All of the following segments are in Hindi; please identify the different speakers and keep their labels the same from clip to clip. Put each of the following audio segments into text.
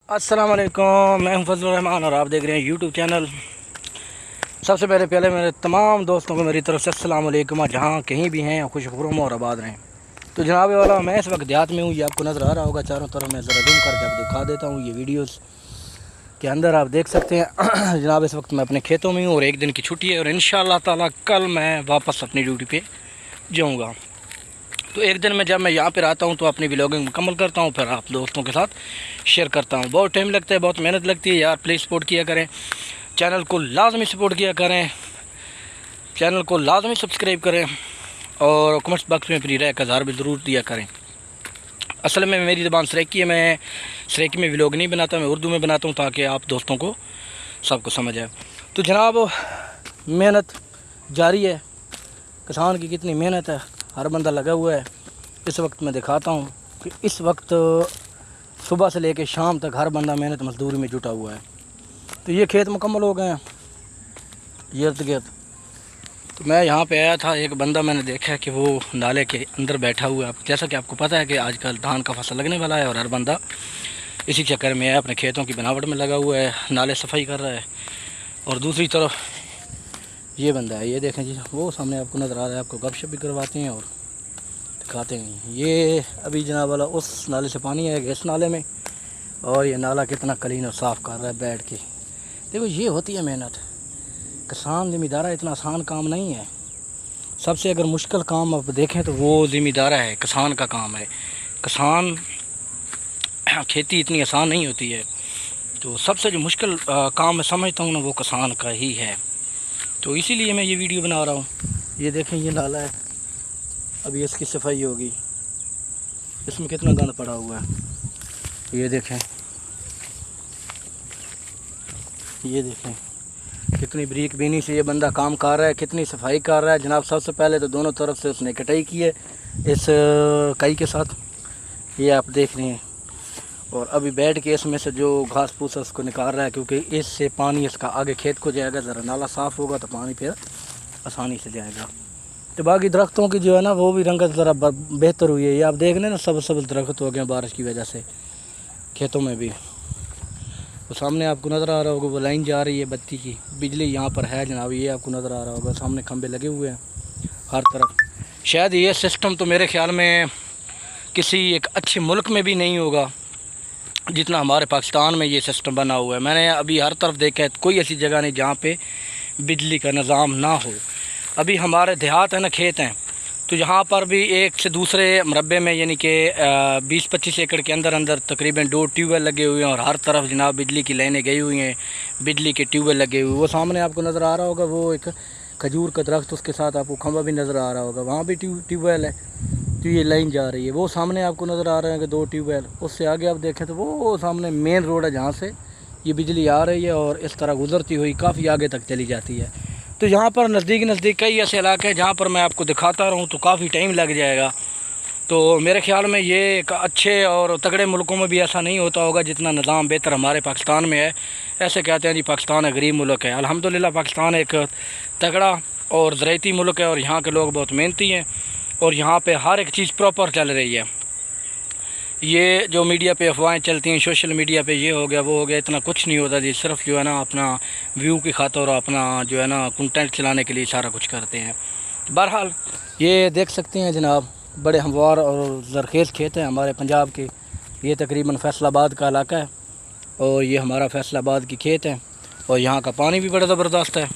Speaker 1: अस्सलाम वालेकुम, मैं हूं फजलुर रहमान और आप देख रहे हैं यूट्यूब चैनल। सबसे पहले मेरे तमाम दोस्तों को मेरी तरफ से अस्सलाम वालेकुम, जहाँ कहीं भी हैं खुश खुरम और आबाद रहें। तो जनाब वाला मैं इस वक्त देहात में हूँ, ये आपको नज़र आ रहा होगा चारों तरफ। मैं ज़रा जूम करके आपको दिखा देता हूँ। ये वीडियोस के अंदर आप देख सकते हैं जनाब इस वक्त मैं अपने खेतों में हूँ और एक दिन की छुट्टी है और इंशाअल्लाह ताला कल मैं वापस अपनी ड्यूटी पर जाऊँगा। तो एक दिन में जब मैं यहाँ पर आता हूँ तो अपनी व्लॉगिंग मुकम्मल करता हूँ, फिर आप दोस्तों के साथ शेयर करता हूँ। बहुत टाइम लगता है, बहुत मेहनत लगती है यार। प्लीज़ सपोर्ट किया करें, चैनल को लाजमी सपोर्ट किया करें, चैनल को लाजमी सब्सक्राइब करें और कमेंट्स बॉक्स में फ्री रह का ज़ार भी ज़रूर दिया करें। असल में मेरी ज़बान सरेकी है, मैं सरेकी में व्लॉग नहीं बनाता, मैं उर्दू में बनाता हूँ ताकि आप दोस्तों को सबको समझ आए। तो जनाब मेहनत जारी है, किसान की कितनी मेहनत है, हर बंदा लगा हुआ है। इस वक्त मैं दिखाता हूँ कि इस वक्त सुबह से लेकर शाम तक हर बंदा मेहनत मजदूरी में जुटा हुआ है। तो ये खेत मुकम्मल हो गए हैं ये इर्द गिर्द। तो मैं यहाँ पे आया था, एक बंदा मैंने देखा है कि वो नाले के अंदर बैठा हुआ है। जैसा कि आपको पता है कि आजकल धान का फसल लगने वाला है और हर बंदा इसी चक्कर में है, अपने खेतों की बनावट में लगा हुआ है, नाले सफाई कर रहा है। और दूसरी तरफ ये बंदा है, ये देखें जी, वो सामने आपको नज़र आ रहा है। आपको गपशप भी करवाते हैं और दिखाते हैं। ये अभी जनाब वाला उस नाले से पानी आएगा इस नाले में, और ये नाला कितना क्लीन और साफ़ कर रहा है बैठ के। देखो ये होती है मेहनत। किसान ज़िम्मेदारा इतना आसान काम नहीं है। सबसे अगर मुश्किल काम आप देखें तो वो ज़िम्मेदारा है, किसान का काम है। किसान खेती इतनी आसान नहीं होती है। तो सबसे जो मुश्किल काम मैं समझता हूँ ना, वो किसान का ही है। तो इसीलिए मैं ये वीडियो बना रहा हूँ। ये देखें ये नाला है, अभी इसकी सफाई होगी। इसमें कितना गंद पड़ा हुआ है, ये देखें, ये देखें कितनी बरीक बीनी से ये बंदा काम कर रहा है, कितनी सफाई कर रहा है। जनाब सबसे पहले तो दोनों तरफ से उसने कटाई की है इस कई के साथ, ये आप देख रहे हैं। और अभी बैठ के इसमें से जो घास फूस है उसको निकाल रहा है, क्योंकि इससे पानी इसका आगे खेत को जाएगा। ज़रा नाला साफ़ होगा तो पानी फिर आसानी से जाएगा। तो बाकी दरख्तों की जो है ना, वो भी रंगत ज़रा बेहतर हुई है। ये आप देख लें ना, सब दरख्त हो गए बारिश की वजह से खेतों में भी। तो सामने आपको नज़र आ रहा होगा वो लाइन जा रही है बत्ती की, बिजली यहाँ पर है जनाब, ये आपको नज़र आ रहा होगा। सामने खंबे लगे हुए हैं हर तरफ। शायद ये सिस्टम तो मेरे ख़्याल में किसी एक अच्छे मुल्क में भी नहीं होगा जितना हमारे पाकिस्तान में ये सिस्टम बना हुआ है। मैंने अभी हर तरफ देखा है, कोई ऐसी जगह नहीं जहाँ पे बिजली का निज़ाम ना हो। अभी हमारे देहात है ना, खेत हैं, तो यहाँ पर भी एक से दूसरे मरबे में यानी कि 20-25 एकड़ के अंदर अंदर तकरीबन 2 ट्यूबवेल लगे हुए हैं और हर तरफ जनाब बिजली की लाइनें गई हुई हैं, बिजली के ट्यूबवेल लगे हुए। वो सामने आपको नज़र आ रहा होगा, वो एक खजूर का दरख्त, उसके साथ आपको खंबा भी नज़र आ रहा होगा, वहाँ भी ट्यूबवेल है। तो ये लाइन जा रही है, वो सामने आपको नज़र आ रहे हैं कि 2 ट्यूबवेल। उससे आगे आप देखें तो वो सामने मेन रोड है जहाँ से ये बिजली आ रही है और इस तरह गुजरती हुई काफ़ी आगे तक चली जाती है। तो यहाँ पर नज़दीक कई ऐसे इलाके हैं जहाँ पर मैं आपको दिखाता रहूँ तो काफ़ी टाइम लग जाएगा। तो मेरे ख़्याल में ये एक अच्छे और तगड़े मुल्कों में भी ऐसा नहीं होता होगा जितना निज़ाम बेहतर हमारे पाकिस्तान में है। ऐसे कहते हैं जी पाकिस्तान एक गरीब मुल्क है, अल्हम्दुलिल्लाह पाकिस्तान एक तगड़ा और ज़राइती मुल्क है और यहाँ के लोग बहुत मेहनती हैं और यहाँ पर हर एक चीज़ प्रॉपर चल रही है। ये जो मीडिया पे अफवाहें चलती हैं, सोशल मीडिया पे ये हो गया वो हो गया, इतना कुछ नहीं होता जी। सिर्फ जो है ना अपना व्यू की खातिर और अपना जो है ना कंटेंट चलाने के लिए सारा कुछ करते हैं। बहरहाल ये देख सकते हैं जनाब, बड़े हमवार और ज़रखेज़ खेत हैं हमारे पंजाब के। ये तकरीबन फैसलाबाद का इलाका है और ये हमारा फैसलाबाद की खेत है और यहाँ का पानी भी बड़ा ज़बरदस्त है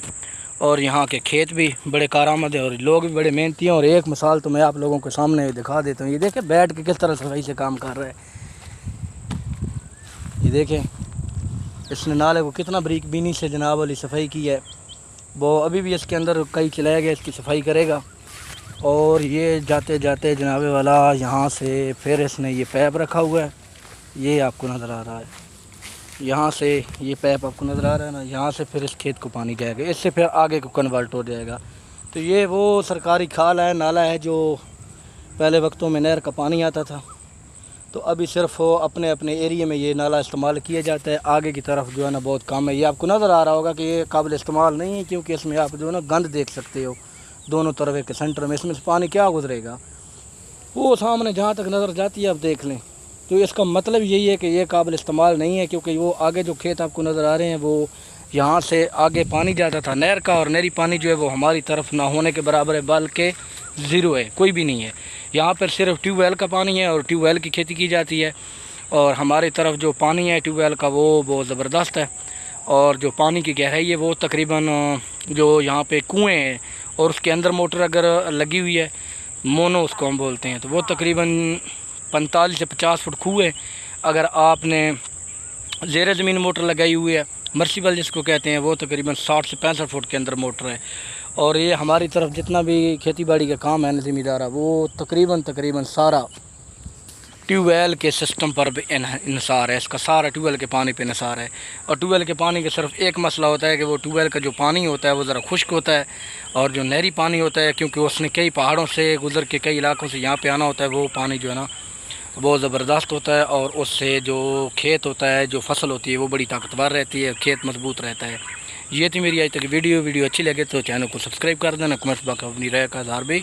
Speaker 1: और यहाँ के खेत भी बड़े कारामद है और लोग भी बड़े मेहनती हैं। और एक मिसाल तो मैं आप लोगों के सामने दिखा देता हूँ। ये देखें बैठ के किस तरह सफाई से काम कर रहा है। ये देखें इसने नाले को कितना बरीक बीनी से जनाब वाली सफाई की है। वो अभी भी इसके अंदर कई चलाया गया, इसकी सफाई करेगा। और ये जाते जाते जनाबे वाला यहाँ से फिर इसने ये पैप रखा हुआ है, ये आपको नज़र आ रहा है। यहाँ से ये पैप आपको नज़र आ रहा है ना, यहाँ से फिर इस खेत को पानी जाएगा, इससे फिर आगे को कन्वर्ट हो जाएगा। तो ये वो सरकारी खाल है, नाला है जो पहले वक्तों में नहर का पानी आता था। तो अभी सिर्फ अपने अपने एरिया में ये नाला इस्तेमाल किया जाता है, आगे की तरफ जो है ना बहुत कम है। ये आपको नज़र आ रहा होगा कि ये काबिल इस्तेमाल नहीं है, क्योंकि इसमें आप जो है ना गंद देख सकते हो दोनों तरफ एक सेंटर में। इसमें से पानी क्या गुजरेगा, वो सामने जहाँ तक नज़र जाती है आप देख लें, तो इसका मतलब यही है कि ये काबिल इस्तेमाल नहीं है, क्योंकि वो आगे जो खेत आपको नज़र आ रहे हैं वो यहाँ से आगे पानी जाता था नहर का, और नहरी पानी जो है वो हमारी तरफ ना होने के बराबर है, बल्कि ज़ीरो है, कोई भी नहीं है। यहाँ पर सिर्फ ट्यूबवेल का पानी है और ट्यूबवेल की खेती की जाती है। और हमारी तरफ जो पानी है ट्यूबवेल का वो बहुत ज़बरदस्त है, और जो पानी की गहराई है वो तकरीबन जो यहाँ पे कुएँ हैं और उसके अंदर मोटर अगर लगी हुई है, मोनो उसको हम बोलते हैं, तो वो तकरीबन 45 से 50 फुट खूह है। अगर आपने ज़ेर ज़मीन मोटर लगाई हुई है, मर्सिबल जिसको कहते हैं, वो तकरीबन 60 से 65 फुट के अंदर मोटर है। और ये हमारी तरफ जितना भी खेती बाड़ी का काम है नज़ीम इदारा, वो तकरीबन सारा ट्यूबवेल के सिस्टम पर इन्हिसार है। इसका सारा ट्यूबवेल के पानी पे इन्हिसार है। और ट्यूबवेल के पानी का सिर्फ एक मसला होता है कि वो ट्यूबवेल का जो पानी होता है वो ज़रा खुश्क होता है, और जो नहरी पानी होता है, क्योंकि उसने कई पहाड़ों से गुज़र के कई इलाकों से यहाँ पे आना होता है, वो पानी जो है ना बहुत ज़बरदस्त होता है, और उससे जो खेत होता है, जो फसल होती है, वो बड़ी ताकतवर रहती है, खेत मजबूत रहता है। ये थी मेरी आज तक वीडियो अच्छी लगे तो चैनल को सब्सक्राइब कर देना, कमेंट्स बॉक्स अपनी राय का इज़हार भी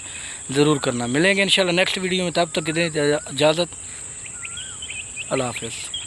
Speaker 1: ज़रूर करना। मिलेंगे इंशाल्लाह नेक्स्ट वीडियो में, तब तक दें इजाज़त। अल्लाह हाफ़िज़।